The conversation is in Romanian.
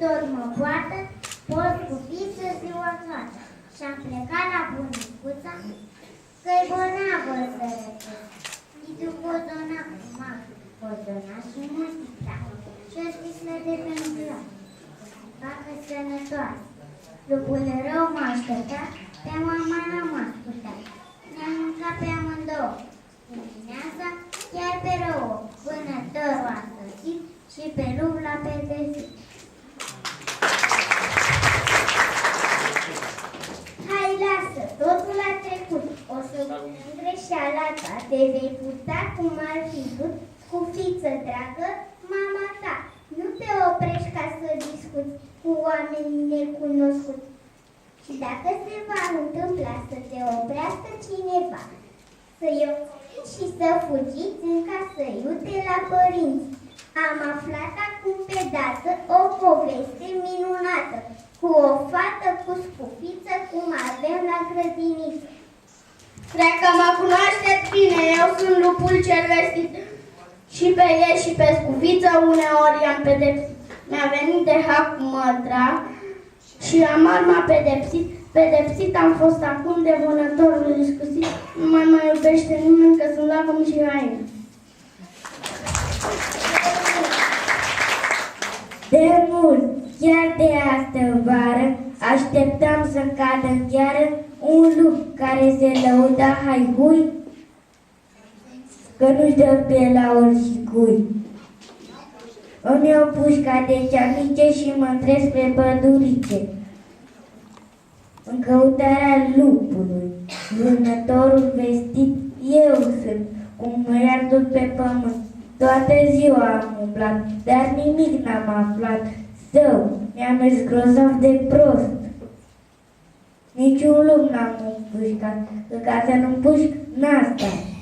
tot mă poartă, poți cu fiță ziua toată. Și-am plecat la bunicuța, că-i bolnavă sărăcuța. Idu cozona cu mamă, cozona și multipla. Și-o spisle de pentru ea, facă sănătoasă. Lupul rău m-a așteptat, pe mama n-am ascultat. Ne-am mâncat pe amândouă. Dimineața, chiar pe rău, vânătorul a sosit și pe lup l-a pedepsit. Hai, lasă, totul a trecut. O să greșeala ta, te vei purta cum ar fi vrut, cu fiță dragă, mama ta. Nu te oprești ca să discuți cu oamenii necunoscuți. Și dacă se va întâmpla să te oprească cineva, să-i opriți și să fugiți în casă iute la părinți. Am aflat acum pe dată o poveste minunată, cu o fată cu scufiță, cum avem la grădiniță. Cred că mă cunoașteți bine, eu sunt lupul cel vestit. Și pe el și pe scufiță uneori i-am pedepsit. Mi-a venit de hac cu mătra și amar m-a pedepsit. Pedepsit am fost acum de vânătorul discuțit. Nu mai mă iubește nimeni că sunt lacom și haină. De mult, chiar de astă vară, așteptam să cadă în gheară un lup care se lăuda hai-hui, că nu-și dă pe la oricui. Îmi iau pușca de ceamice și mă întreb spre pădurice, în căutarea lupului. Vânătorul vestit eu sunt, cum nu iar tot pe pământ. Toată ziua am umblat, dar nimic n-am aflat. Zău, mi-a mers grozav de prost. Niciun lup n-am împușcat, că ca să nu împușc, n-a stat.